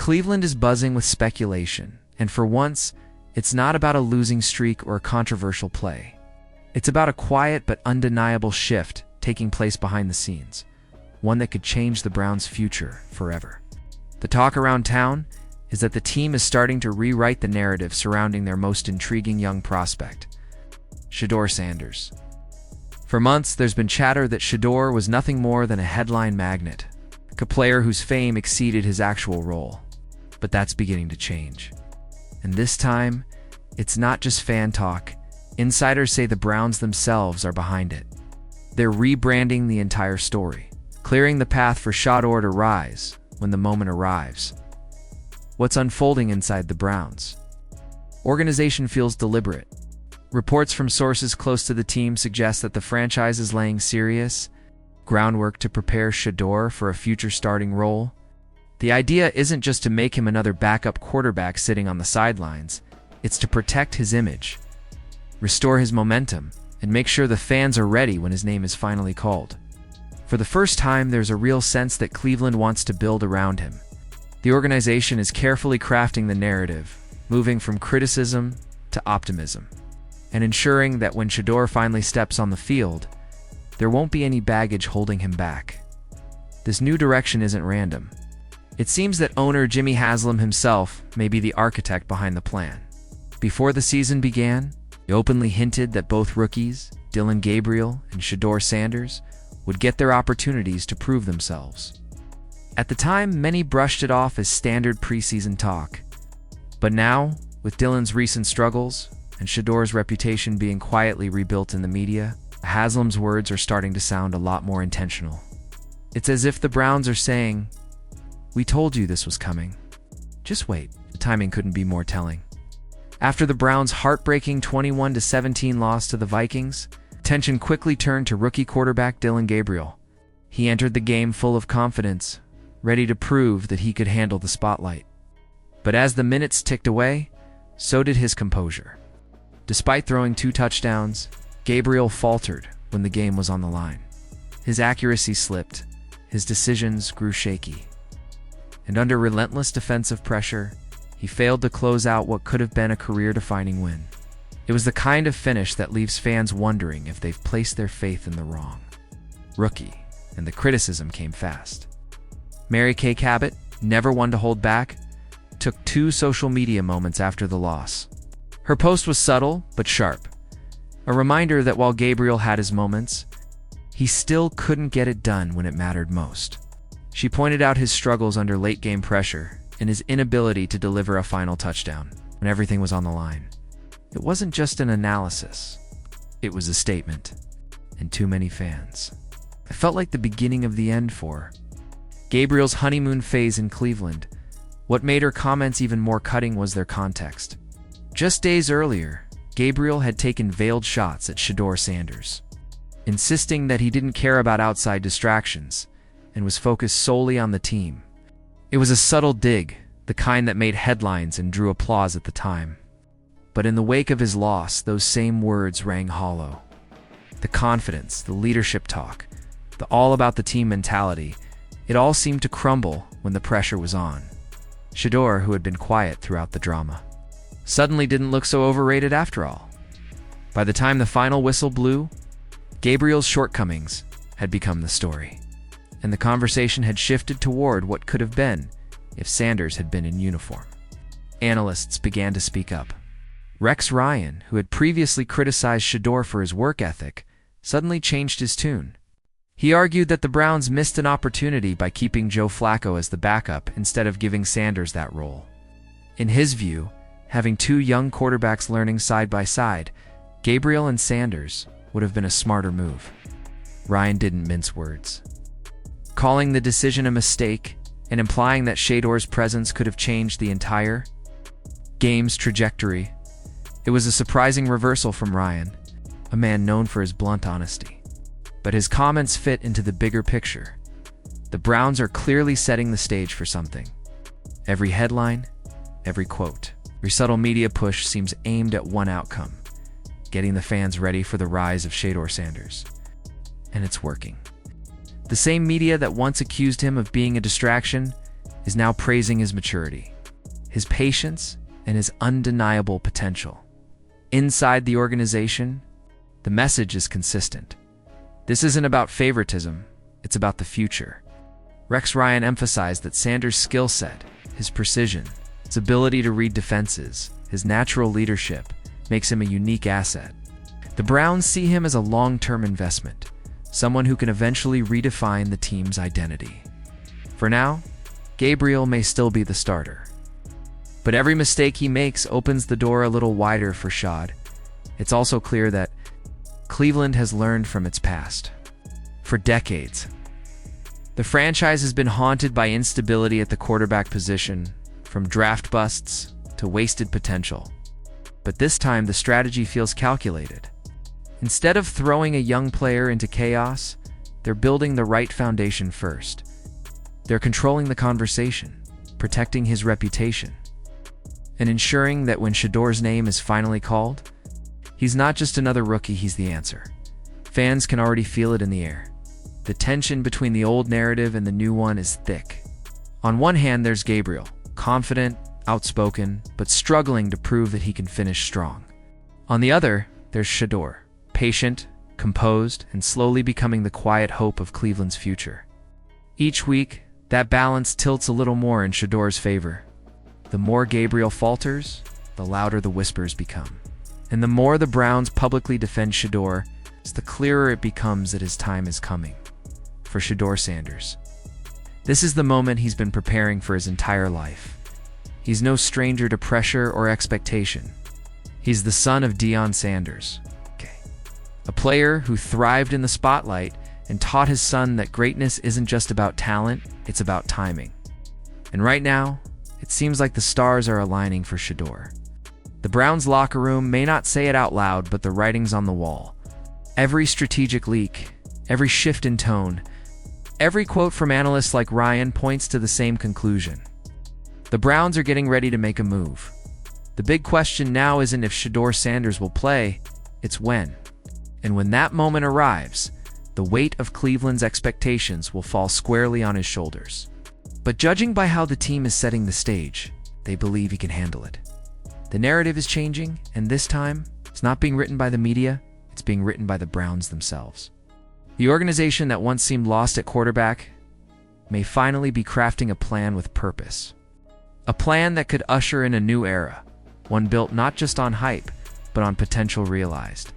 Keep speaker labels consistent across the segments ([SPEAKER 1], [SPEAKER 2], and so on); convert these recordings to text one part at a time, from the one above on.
[SPEAKER 1] Cleveland is buzzing with speculation, and for once, it's not about a losing streak or a controversial play. It's about a quiet but undeniable shift taking place behind the scenes, one that could change the Browns' future forever. The talk around town is that the team is starting to rewrite the narrative surrounding their most intriguing young prospect, Shedeur Sanders. For months, there's been chatter that Shedeur was nothing more than a headline magnet, a player whose fame exceeded his actual role. But that's beginning to change. And this time, it's not just fan talk. Insiders say the Browns themselves are behind it. They're rebranding the entire story, clearing the path for Shedeur to rise when the moment arrives. What's unfolding inside the Browns? Organization feels deliberate. Reports from sources close to the team suggest that the franchise is laying serious groundwork to prepare Shedeur for a future starting role. The idea isn't just to make him another backup quarterback sitting on the sidelines. It's to protect his image, restore his momentum, and make sure the fans are ready when his name is finally called. For the first time, there's a real sense that Cleveland wants to build around him. The organization is carefully crafting the narrative, moving from criticism to optimism, and ensuring that when Shedeur finally steps on the field, there won't be any baggage holding him back. This new direction isn't random. It seems that owner Jimmy Haslam himself may be the architect behind the plan. Before the season began, he openly hinted that both rookies, Dylan Gabriel and Shedeur Sanders, would get their opportunities to prove themselves. At the time, many brushed it off as standard preseason talk. But now, with Dylan's recent struggles and Shedeur's reputation being quietly rebuilt in the media, Haslam's words are starting to sound a lot more intentional. It's as if the Browns are saying, "We told you this was coming. Just wait." The timing couldn't be more telling. After the Browns' heartbreaking 21-17 loss to the Vikings, attention quickly turned to rookie quarterback Dylan Gabriel. He entered the game full of confidence, ready to prove that he could handle the spotlight. But as the minutes ticked away, so did his composure. Despite throwing 2 touchdowns, Gabriel faltered when the game was on the line. His accuracy slipped, his decisions grew shaky. And under relentless defensive pressure, he failed to close out what could have been a career-defining win. It was the kind of finish that leaves fans wondering if they've placed their faith in the wrong rookie, and the criticism came fast. Mary Kay Cabot, never one to hold back, took 2 social media moments after the loss. Her post was subtle but sharp, a reminder that while Gabriel had his moments, he still couldn't get it done when it mattered most. She pointed out his struggles under late-game pressure and his inability to deliver a final touchdown when everything was on the line. It wasn't just an analysis. It was a statement. And too many fans. It felt like the beginning of the end for Gabriel's honeymoon phase in Cleveland. What made her comments even more cutting was their context. Just days earlier, Gabriel had taken veiled shots at Shedeur Sanders, insisting that he didn't care about outside distractions and was focused solely on the team. It was a subtle dig, the kind that made headlines and drew applause at the time. But in the wake of his loss, those same words rang hollow. The confidence, the leadership talk, the all-about-the-team mentality, it all seemed to crumble when the pressure was on. Shedeur, who had been quiet throughout the drama, suddenly didn't look so overrated after all. By the time the final whistle blew, Gabriel's shortcomings had become the story, and the conversation had shifted toward what could have been if Sanders had been in uniform. Analysts began to speak up. Rex Ryan, who had previously criticized Shedeur for his work ethic, suddenly changed his tune. He argued that the Browns missed an opportunity by keeping Joe Flacco as the backup instead of giving Sanders that role. In his view, having 2 young quarterbacks learning side by side, Gabriel and Sanders, would have been a smarter move. Ryan didn't mince words, calling the decision a mistake and implying that Shedeur's presence could have changed the entire game's trajectory. It was a surprising reversal from Ryan, a man known for his blunt honesty. But his comments fit into the bigger picture. The Browns are clearly setting the stage for something. Every headline, every quote, every subtle media push seems aimed at one outcome: getting the fans ready for the rise of Shedeur Sanders. And it's working. The same media that once accused him of being a distraction is now praising his maturity, his patience, and his undeniable potential. Inside the organization, the message is consistent. This isn't about favoritism, it's about the future. Rex Ryan emphasized that Sanders' skill set, his precision, his ability to read defenses, his natural leadership, makes him a unique asset. The Browns see him as a long-term investment, someone who can eventually redefine the team's identity. For now, Gabriel may still be the starter. But every mistake he makes opens the door a little wider for Shad. It's also clear that Cleveland has learned from its past. For decades, the franchise has been haunted by instability at the quarterback position, from draft busts to wasted potential. But this time, the strategy feels calculated. Instead of throwing a young player into chaos, they're building the right foundation first. They're controlling the conversation, protecting his reputation, and ensuring that when Shedeur's name is finally called, he's not just another rookie, he's the answer. Fans can already feel it in the air. The tension between the old narrative and the new one is thick. On one hand, there's Gabriel, confident, outspoken, but struggling to prove that he can finish strong. On the other, there's Shedeur, patient, composed, and slowly becoming the quiet hope of Cleveland's future. Each week, that balance tilts a little more in Shedeur's favor. The more Gabriel falters, the louder the whispers become. And the more the Browns publicly defend Shedeur, the clearer it becomes that his time is coming. For Shedeur Sanders, this is the moment he's been preparing for his entire life. He's no stranger to pressure or expectation. He's the son of Dillon Sanders, a player who thrived in the spotlight and taught his son that greatness isn't just about talent, it's about timing. And right now, it seems like the stars are aligning for Shedeur. The Browns' locker room may not say it out loud, but the writing's on the wall. Every strategic leak, every shift in tone, every quote from analysts like Ryan points to the same conclusion. The Browns are getting ready to make a move. The big question now isn't if Shedeur Sanders will play, it's when. And when that moment arrives, the weight of Cleveland's expectations will fall squarely on his shoulders. But judging by how the team is setting the stage, they believe he can handle it. The narrative is changing, and this time, it's not being written by the media, it's being written by the Browns themselves. The organization that once seemed lost at quarterback may finally be crafting a plan with purpose. A plan that could usher in a new era, one built not just on hype, but on potential realized.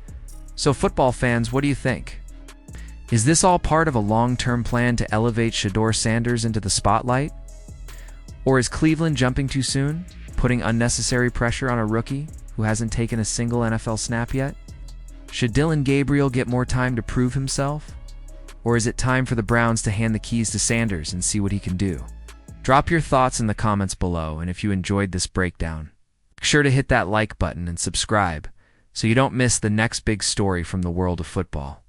[SPEAKER 1] So football fans, what do you think? Is this all part of a long-term plan to elevate Shedeur Sanders into the spotlight? Or is Cleveland jumping too soon, putting unnecessary pressure on a rookie who hasn't taken a single NFL snap yet? Should Dylan Gabriel get more time to prove himself? Or is it time for the Browns to hand the keys to Sanders and see what he can do? Drop your thoughts in the comments below, and if you enjoyed this breakdown, make sure to hit that like button and subscribe so you don't miss the next big story from the world of football.